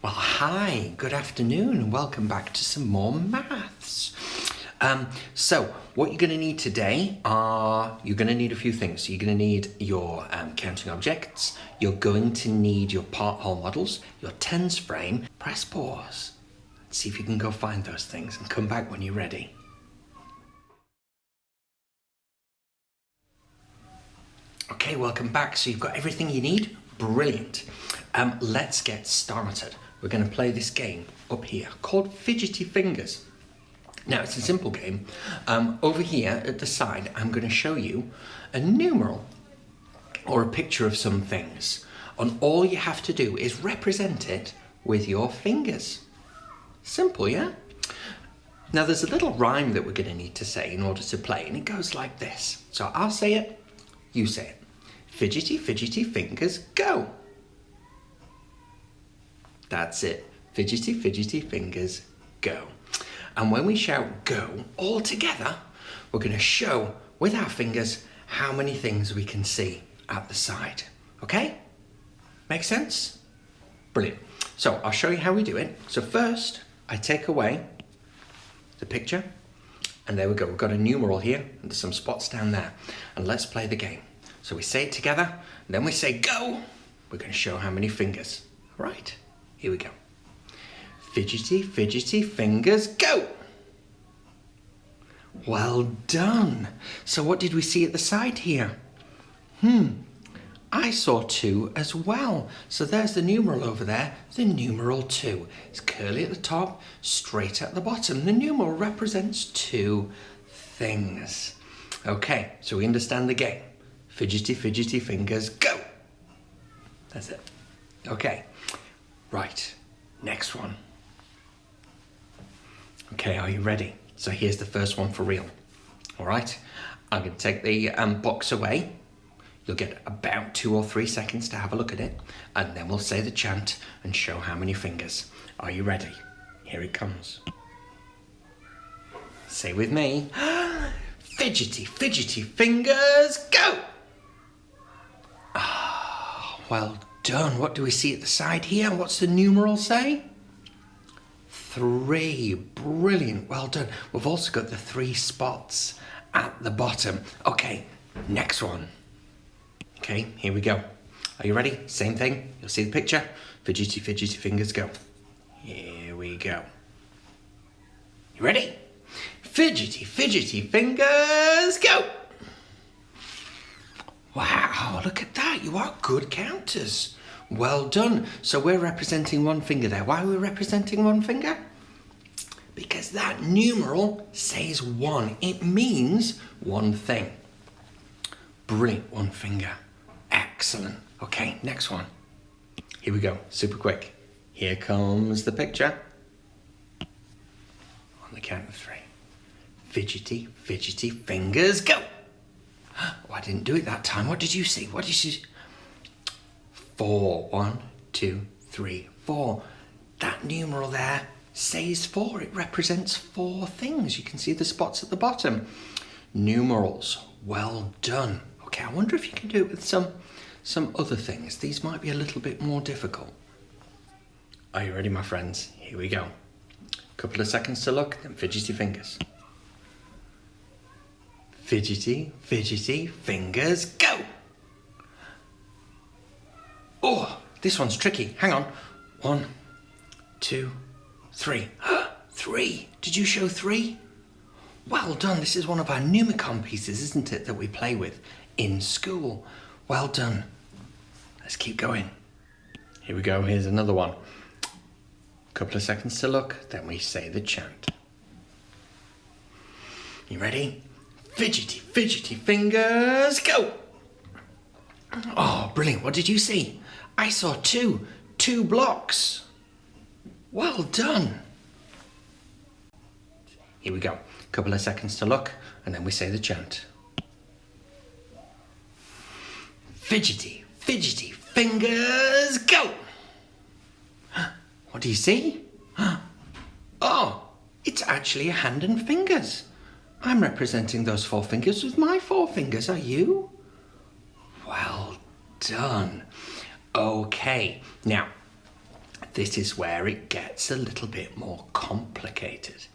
Well, hi, good afternoon, and welcome back to some more maths. So what you're going to need today you're going to need a few things. You're going to need your counting objects, you're going to need your part whole models, your tens frame. Press pause, see if you can go find those things and come back when you're ready. Okay, welcome back. So you've got everything you need. Brilliant. Let's get started. We're going to play this game up here called Fidgety Fingers. Now, it's a simple game. Over here at the side, I'm going to show you a numeral or a picture of some things. And all you have to do is represent it with your fingers. Simple, yeah? Now, there's a little rhyme that we're going to need to say in order to play, and it goes like this. So I'll say it, you say it. Fidgety, fidgety fingers, go. That's it. Fidgety, fidgety fingers, go. And when we shout go all together, we're going to show with our fingers how many things we can see at the side. Okay? Make sense? Brilliant. So I'll show you how we do it. So first, I take away the picture, and there we go. We've got a numeral here, and there's some spots down there. And let's play the game. So we say it together, and then we say go. We're going to show how many fingers. Right? Here we go. Fidgety, fidgety fingers, go! Well done. So what did we see at the side here? I saw 2 as well. So there's the numeral over there, the numeral 2. It's curly at the top, straight at the bottom. The numeral represents 2 things. Okay, so we understand the game. Fidgety, fidgety fingers, go! That's it. Okay, right, next one. Okay, are you ready? So here's the first one for real. All right, I'm going to take the box away. You'll get about 2 or 3 seconds to have a look at it, and then we'll say the chant and show how many fingers. Are you ready? Here it comes. Say with me. Fidgety, fidgety fingers, go! Ah, well done. What do we see at the side here? What's the numeral say? 3. Brilliant. Well done. We've also got the 3 spots at the bottom. Okay, next one. Okay, here we go. Are you ready? Same thing. You'll see the picture. Fidgety, fidgety fingers, go. Here we go. You ready? Fidgety, fidgety fingers, go. Wow, look at that. You are good counters. Well done. So we're representing 1 finger there. Why are we representing 1 finger? Because that numeral says 1. It means 1 thing. Brilliant. 1 finger. Excellent. Okay, next one. Here we go. Super quick. Here comes the picture. On the count of 3. Fidgety, fidgety fingers, go. Oh, I didn't do it that time. What did you see? What did you see? 4. 1, 2, 3, 4. That numeral there says 4. It represents 4 things. You can see the spots at the bottom. Numerals. Well done. Okay, I wonder if you can do it with some other things. These might be a little bit more difficult. Are you ready, my friends? Here we go. Couple of seconds to look, then fidgety fingers. Fidgety, fidgety fingers, go! Oh, this one's tricky. Hang on. 1, 2, 3. 3. Did you show 3? Well done. This is one of our Numicon pieces, isn't it, that we play with in school. Well done. Let's keep going. Here we go. Here's another one. Couple of seconds to look, then we say the chant. You ready? Fidgety, fidgety fingers, go! Oh, brilliant. What did you see? I saw 2 blocks. Well done. Here we go. Couple of seconds to look, and then we say the chant. Fidgety, fidgety fingers, go! What do you see? Oh, it's actually a hand and fingers. I'm representing those 4 fingers with my 4 fingers. Are you? Well done. Okay, now this is where it gets a little bit more complicated.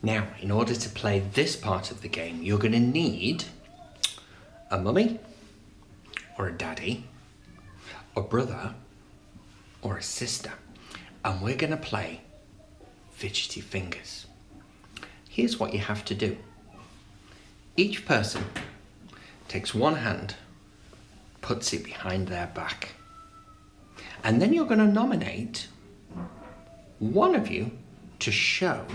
Now, in order to play this part of the game, you're going to need a mummy, or a daddy, a brother, or a sister. And we're going to play Fidgety Fingers. Here's what you have to do. Each person takes one hand, puts it behind their back. And then you're going to nominate one of you to show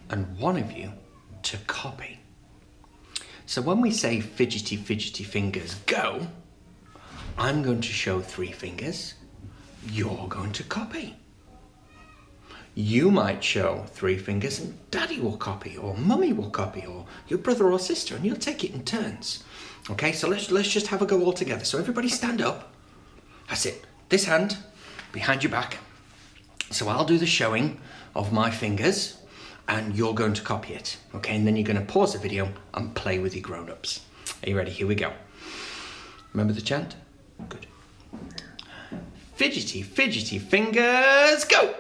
and one of you to copy. So when we say Fidgety Fingers, go, I'm going to show 3 fingers, you're going to copy. You might show 3 fingers and Daddy will copy, or Mummy will copy, or your brother or sister, and you'll take it in turns. Okay, so let's just have a go all together. So everybody stand up. That's it. This hand behind your back. So I'll do the showing of my fingers and you're going to copy it. Okay, and then you're going to pause the video and play with your grown-ups. Are you ready? Here we go. Remember the chant? Good. Fidgety Fingers, go!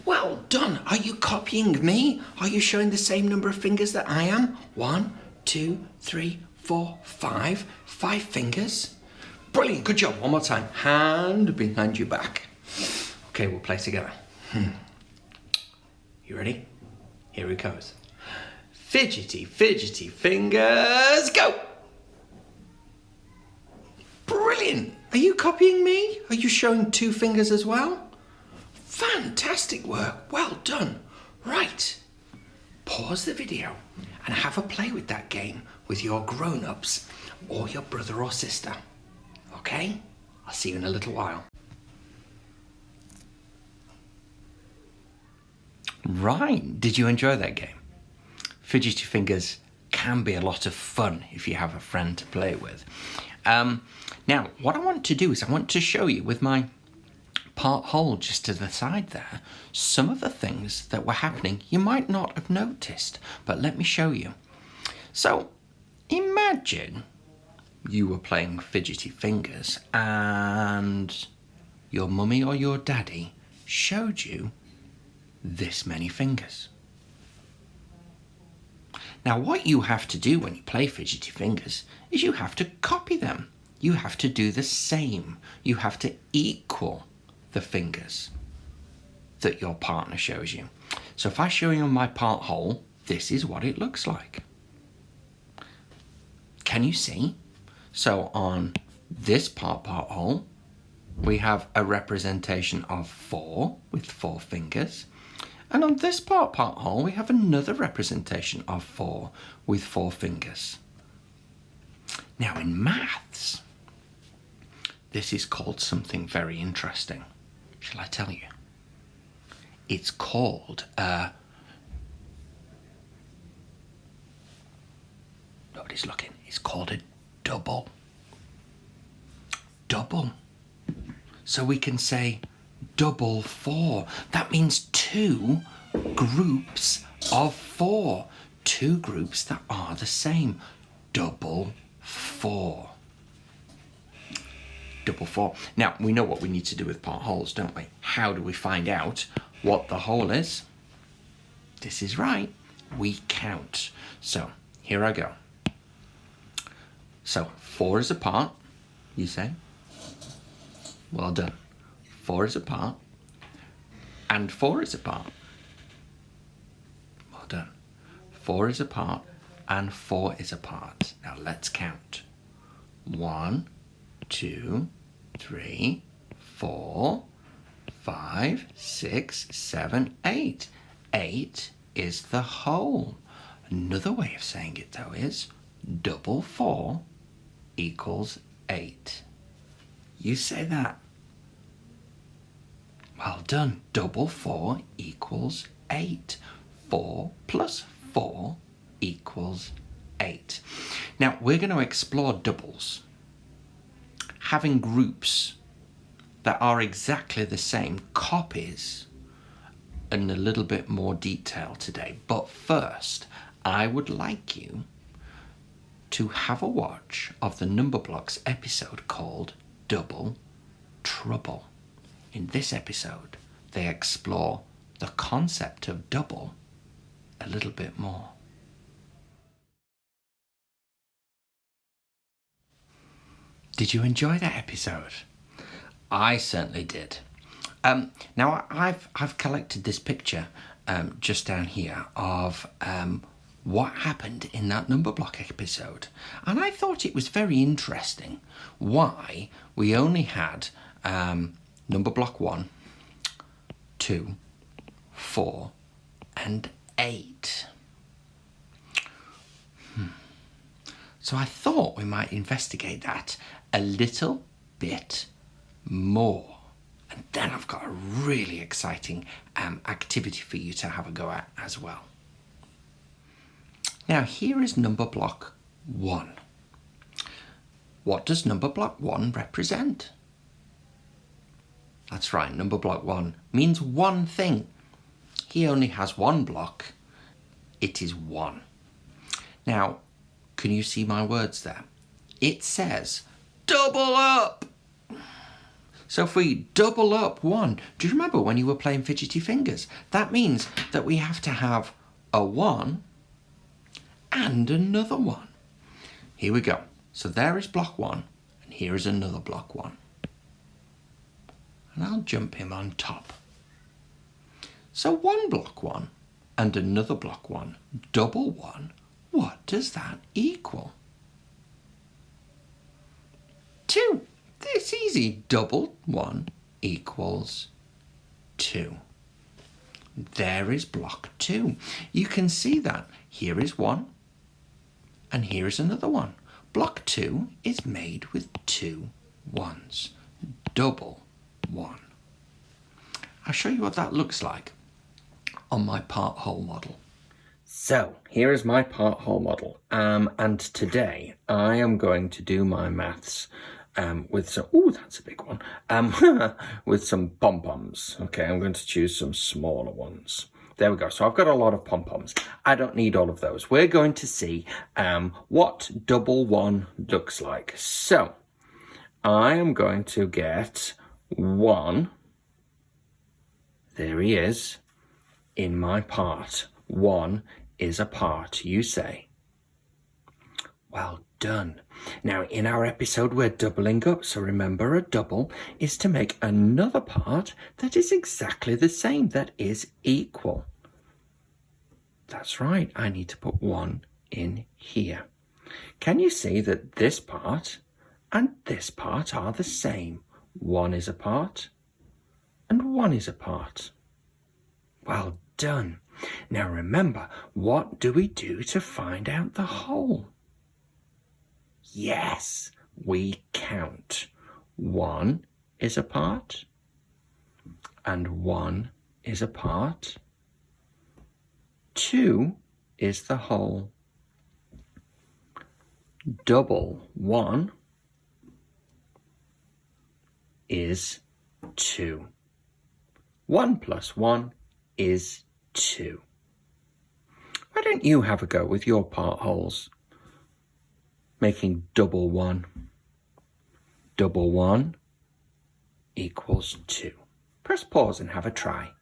Well done. Are you copying me? Are you showing the same number of fingers that I am? 1, 2, 3, 4, 5. 5 fingers. Brilliant. Good job. One more time. Hand behind your back. Okay, we'll play together. You ready? Here it goes. Fidgety Fingers, go! Brilliant. Are you copying me? Are you showing 2 fingers as well? Fantastic work. Well done. Right. Pause the video and have a play with that game with your grown-ups or your brother or sister. Okay? I'll see you in a little while. Right. Did you enjoy that game? Fidgety Fingers can be a lot of fun if you have a friend to play with. Now, what I want to do is I want to show you with my part hole just to the side there some of the things that were happening you might not have noticed, but let me show you. So, imagine you were playing Fidgety Fingers and your mummy or your daddy showed you this many fingers. Now what you have to do when you play Fidgety Fingers is you have to copy them. You have to do the same. You have to equal the fingers that your partner shows you. So if I show you my part hole, this is what it looks like. Can you see? So on this part hole, we have a representation of 4 with 4 fingers. And on this part hole, we have another representation of 4 with 4 fingers. Now in maths, this is called something very interesting. Shall I tell you? It's called nobody's looking. It's called a double. Double. So we can say double 4. That means 2 groups of 4. 2 groups that are the same. Double 4. Double 4. Now, we know what we need to do with part holes, don't we? How do we find out what the hole is? This is right. We count. So, here I go. So, 4 is apart, you say. Well done. 4 is apart, and 4 is apart. Well done. 4 is apart, and 4 is apart. Now let's count. 1, 2, 3, 4, 5, 6, 7, 8. 8 is the whole. Another way of saying it though is double 4 equals 8. You say that. Well done. Double 4 equals 8. 4 plus 4 equals 8. Now, we're going to explore doubles, having groups that are exactly the same, copies, in a little bit more detail today. But first, I would like you to have a watch of the Number Blocks episode called Double trouble. In this episode, they explore the concept of double a little bit more. Did you enjoy that episode? I certainly did. Now I've collected this picture just down here of what happened in that number block episode, and I thought it was very interesting why we only had number block 1, 2, 4, and 8. So I thought we might investigate that a little bit more. And then I've got a really exciting activity for you to have a go at as well. Now here is number block 1. What does number block 1 represent? That's right, number block 1 means one thing. He only has one block. It is 1. Now, can you see my words there? It says double up. So if we double up 1, do you remember when you were playing Fidgety Fingers? That means that we have to have a 1 and another 1. Here we go. So there is block 1, and here is another block 1. And I'll jump him on top. So one block 1 and another block 1, double 1, what does that equal? 2. It's easy. Double 1 equals 2. There is block 2. You can see that. Here is 1 and here is another 1. Block 2 is made with 2 1s. Double 1. I'll show you what that looks like on my part whole model. So here is my part whole model, and today I am going to do my maths with some, that's a big one, with some pom-poms. Okay, I'm going to choose some smaller ones. There we go. So I've got a lot of pom-poms. I don't need all of those. We're going to see what double 1 looks like. So I am going to get 1. There he is in my part. 1 is a part, you say. Well done. Now, in our episode, we're doubling up. So remember, a double is to make another part that is exactly the same, that is equal. That's right. I need to put 1 in here. Can you see that this part and this part are the same? 1 is a part and 1 is a part. Well done. Now remember, what do we do to find out the whole? Yes, we count. 1 is a part and 1 is a part. 2 is the whole. Double 1 is 2. 1 plus 1 is 2. Why don't you have a go with your part wholes? Making double 1. Double 1 equals 2. Press pause and have a try.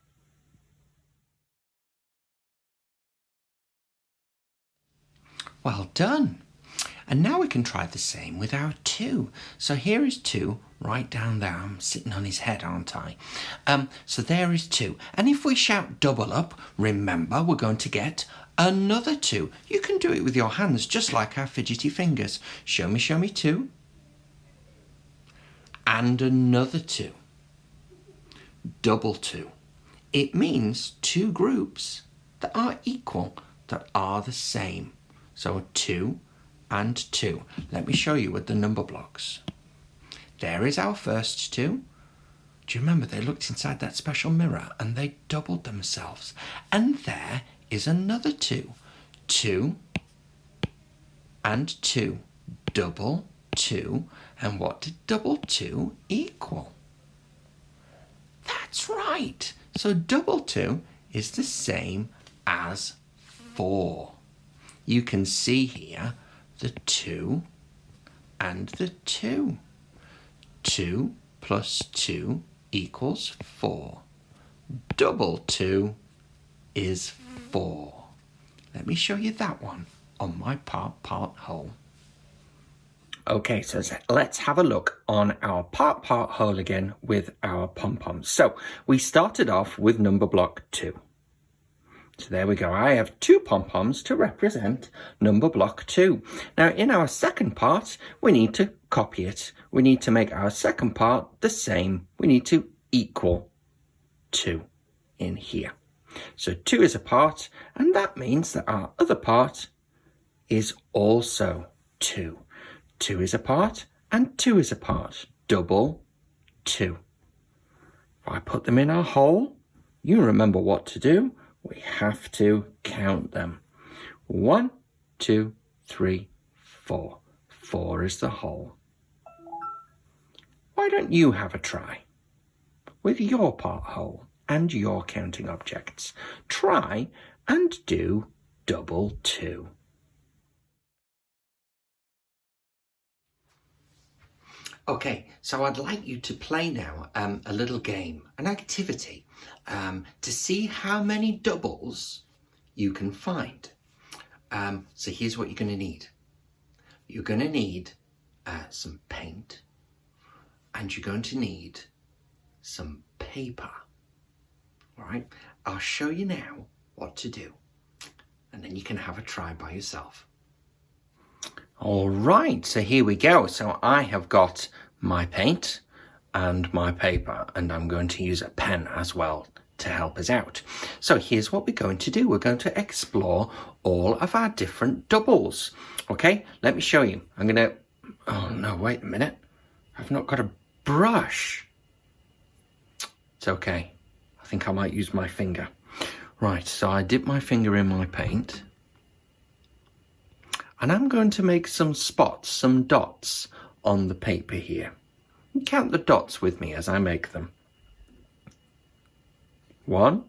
Well done. And now we can try the same with our 2. So here is 2 right down there. I'm sitting on his head, aren't I? So there is 2. And if we shout double up, remember we're going to get another 2. You can do it with your hands, just like our Fidgety Fingers. Show me 2. And another 2. Double 2. It means 2 groups that are equal, that are the same. So 2 and 2. Let me show you with the number blocks. There is our first 2. Do you remember they looked inside that special mirror and they doubled themselves? And there is another 2. 2 and 2. Double 2. And what did double 2 equal? That's right. So double 2 is the same as 4. You can see here the 2 and the 2. 2 plus 2 equals 4. Double 2 is 4. Let me show you that one on my part whole. Okay, so let's have a look on our part whole again with our pom-poms. So we started off with number block 2. So there we go. I have 2 pom-poms to represent number block 2. Now in our second part, we need to copy it. We need to make our second part the same. We need to equal 2 in here. So 2 is a part, and that means that our other part is also 2. 2 is a part, and 2 is a part. Double 2. If I put them in our whole, you remember what to do. We have to count them. 1, 2, 3, 4. 4 is the whole. Why don't you have a try with your part whole and your counting objects? Try and do double 2. Okay, so I'd like you to play now a little game, an activity, to see how many doubles you can find. So here's what you're going to need. You're going to need some paint, and you're going to need some paper. All right, I'll show you now what to do, and then you can have a try by yourself. All right, so here we go. So I have got my paint and my paper, and I'm going to use a pen as well to help us out. So here's what we're going to do. We're going to explore all of our different doubles. Okay, let me show you. I'm going to, oh no, wait a minute. I've not got a brush. It's okay. I think I might use my finger. Right, so I dip my finger in my paint. And I'm going to make some spots, some dots on the paper here. Count the dots with me as I make them. 1,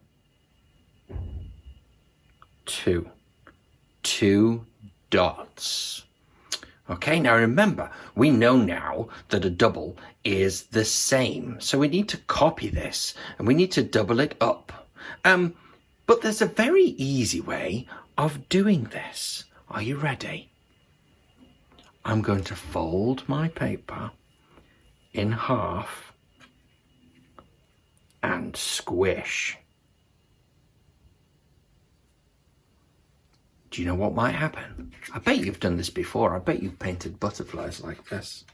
2. 2 dots. Okay, now remember, we know now that a double is the same. So we need to copy this and we need to double it up. But there's a very easy way of doing this. Are you ready? I'm going to fold my paper in half and squish. Do you know what might happen? I bet you've done this before. I bet you've painted butterflies like this.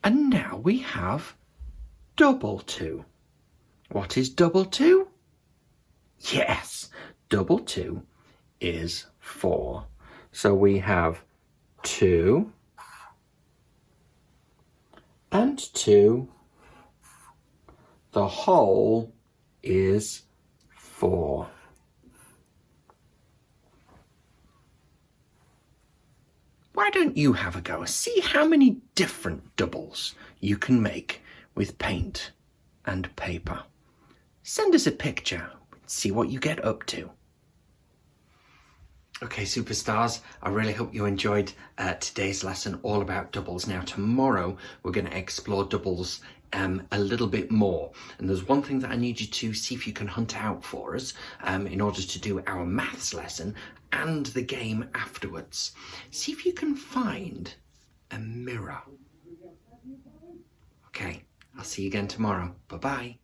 And now we have double 2. What is double 2? Yes, double 2 is 4. So we have 2 and 2. The whole is 4. Why don't you have a go? See how many different doubles you can make with paint and paper. Send us a picture. See what you get up to. Okay, superstars, I really hope you enjoyed today's lesson all about doubles. Now, tomorrow we're going to explore doubles a little bit more. And there's one thing that I need you to see if you can hunt out for us in order to do our maths lesson and the game afterwards. See if you can find a mirror. Okay, I'll see you again tomorrow. Bye-bye.